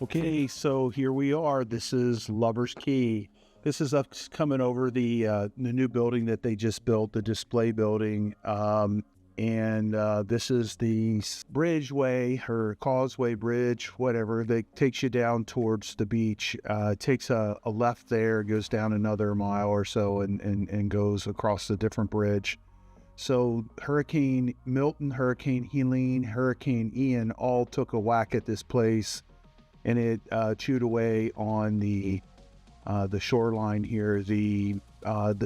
Okay, so here we are. This is Lover's Key. This is us coming over the new building that they just built, the display building. And this is the bridgeway or causeway bridge, whatever, that takes you down towards the beach. It takes a left there, goes down another mile or so, and goes across a different bridge. So Hurricane Milton, Hurricane Helene, Hurricane Ian all took a whack at this place, and it chewed away on the shoreline here. The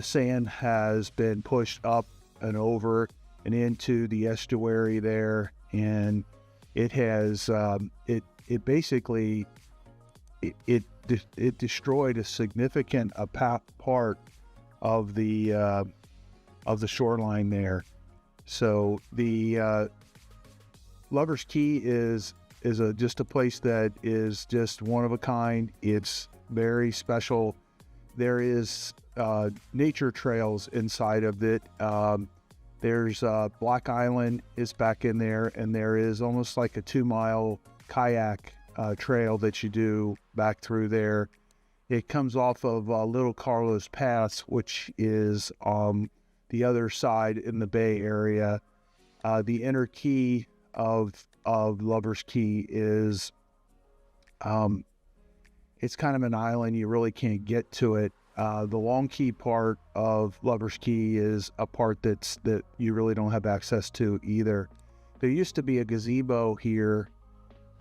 sand has been pushed up and over and into the estuary there, and it has it basically it destroyed a significant part of the shoreline there. So the Lover's Key is just a place that is just one of a kind. It's very special. There is nature trails inside of it. There's Black Island is back in there, and there is almost like a 2-mile kayak trail that you do back through there. It comes off of Little Carlos Pass, which is the other side in the Bay Area. The inner key of Lover's Key is it's kind of an island. You really can't get to it. The long key part of Lover's Key is a part that you really don't have access to either. There used to be a gazebo here,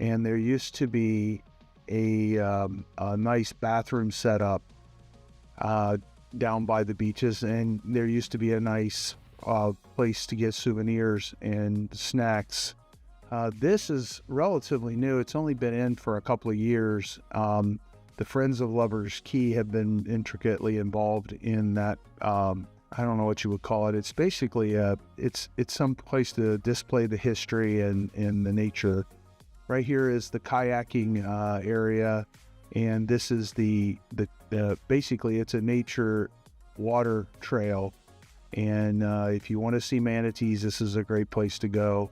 and there used to be a nice bathroom setup down by the beaches, and there used to be a nice place to get souvenirs and snacks. This is relatively new. It's only been in for a couple of years. The Friends of Lover's Key have been intricately involved in that. I don't know what you would call it. It's basically it's some place to display the history and the nature. Right here is the kayaking area, and this is the basically it's a nature water trail. And if you want to see manatees, this is a great place to go.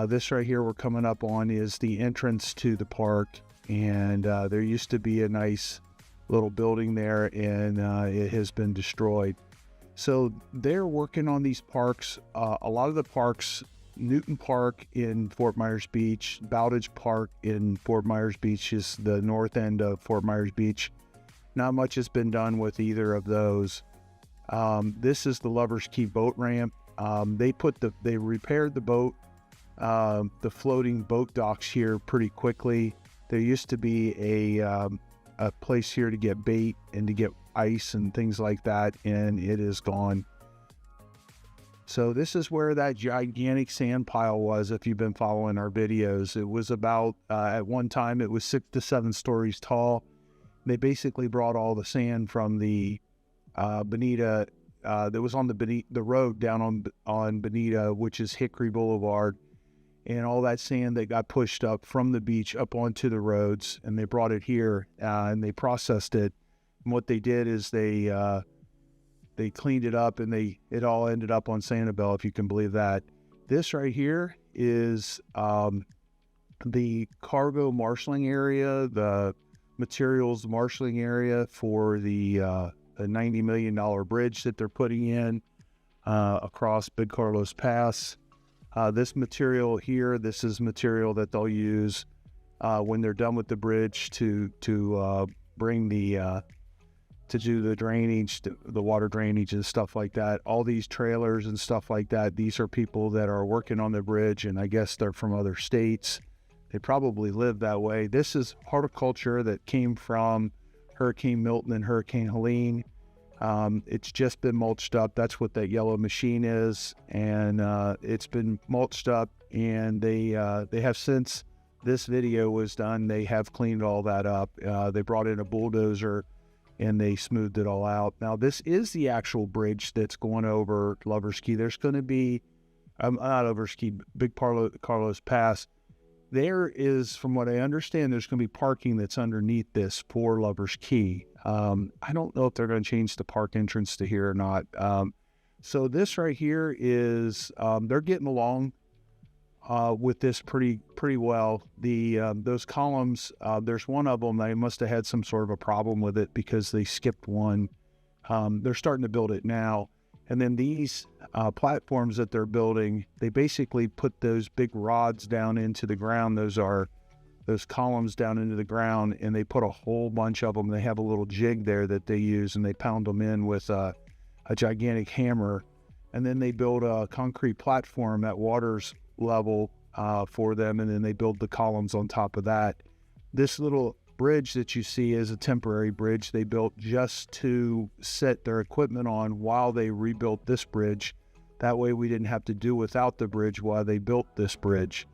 This right here we're coming up on is the entrance to the park, and there used to be a nice little building there, and it has been destroyed. So they're working on these parks. A lot of the parks, Newton Park in Fort Myers Beach, Bowditch Park in Fort Myers Beach is the north end of Fort Myers Beach. Not much has been done with either of those. This is the Lover's Key boat ramp. They repaired the boat, the floating boat docks here pretty quickly. There used to be a place here to get bait and to get ice and things like that, and it is gone. So this is where that gigantic sand pile was. If you've been following our videos, it was about at one time it was 6 to 7 stories tall. They basically brought all the sand from the Bonita that was on the road down on Bonita, which is Hickory Boulevard, and all that sand that got pushed up from the beach up onto the roads, and they brought it here and they processed it. And what they did is they cleaned it up, and it all ended up on Sanibel, if you can believe that. This right here is the cargo marshaling area, the materials marshaling area for the $90 million bridge that they're putting in across Big Carlos Pass. This material here, this is material that they'll use when they're done with the bridge to bring to do the drainage, the water drainage and stuff like that. All these trailers and stuff like that, these are people that are working on the bridge, and I guess they're from other states. They probably live that way. This is horticulture that came from Hurricane Milton and Hurricane Helene. It's just been mulched up. That's what that yellow machine is, and it's been mulched up, and they have, since this video was done, they have cleaned all that up. They brought in a bulldozer and they smoothed it all out. Now this is the actual bridge that's going over Lover's Key. There's going to be not Lover's Key, Big Carlos Pass. There is, from what I understand, there's going to be parking that's underneath this for Lover's Key. I don't know if they're going to change the park entrance to here or not. So this right here is, they're getting along. with this pretty well. The those columns, there's one of them, they must have had some sort of a problem with it because they skipped one. They're starting to build it now. And then these platforms that they're building, they basically put those big rods down into the ground. Those are those columns down into the ground, and they put a whole bunch of them. They have a little jig there that they use, and they pound them in with a gigantic hammer. And then they build a concrete platform at water's level for them, and then they build the columns on top of that. This little bridge that you see is a temporary bridge they built just to set their equipment on while they rebuilt this bridge. That way we didn't have to do without the bridge while they built this bridge.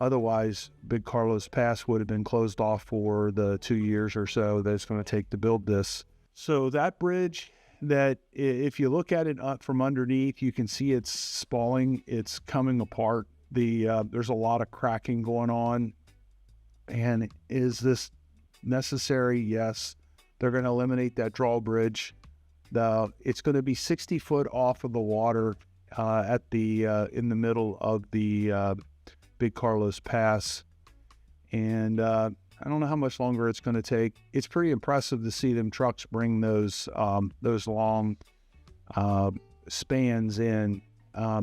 Otherwise, Big Carlos Pass would have been closed off for the 2 years or so that it's going to take to build this. So that bridge, that if you look at it up from underneath, you can see it's spalling, it's coming apart. There's a lot of cracking going on. And is this necessary? Yes. They're going to eliminate that drawbridge. It's going to be 60 foot off of the water in the middle of the Big Carlos Pass. And I don't know how much longer it's going to take. It's pretty impressive to see them trucks bring those long spans in.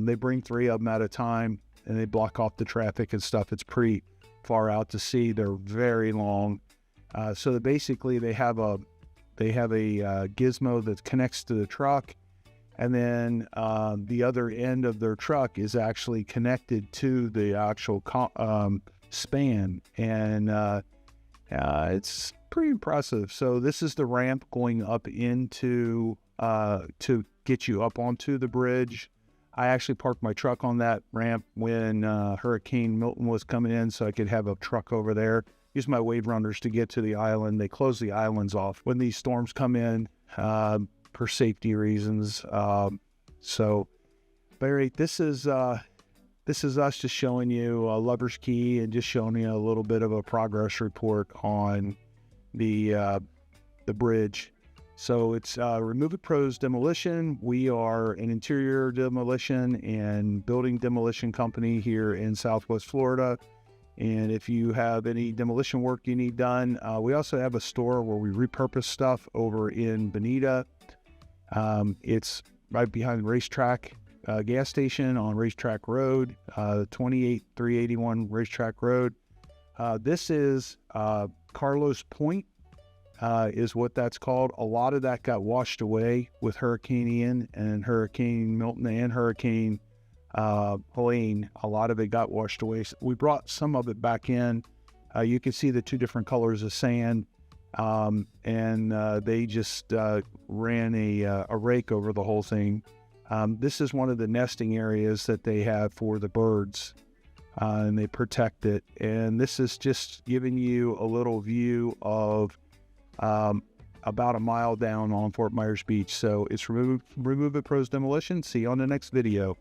They bring 3 of them at a time, and they block off the traffic and stuff. It's pretty far out to sea. They're very long. So that basically they have a gizmo that connects to the truck, and then the other end of their truck is actually connected to the actual span, and it's pretty impressive. So this is the ramp going up into to get you up onto the bridge. I actually parked my truck on that ramp when Hurricane Milton was coming in, so I could have a truck over there. Use my wave runners to get to the island. They close the islands off when these storms come in for safety reasons. So, Barry, this is us just showing you Lover's Key and just showing you a little bit of a progress report on the bridge. So it's Remove It Pros Demolition. We are an interior demolition and building demolition company here in Southwest Florida. And if you have any demolition work you need done, we also have a store where we repurpose stuff over in Bonita. It's right behind the racetrack gas station on Racetrack Road, 28381 Racetrack Road. This is Carlos Point, is what that's called. A lot of that got washed away with Hurricane Ian and Hurricane Milton and Hurricane Helene. A lot of it got washed away. So we brought some of it back in. You can see the 2 different colors of sand, and they just ran a rake over the whole thing. This is one of the nesting areas that they have for the birds, and they protect it. And this is just giving you a little view of about a mile down on Fort Myers Beach. So it's Remove It Pros Demolition. See you on the next video.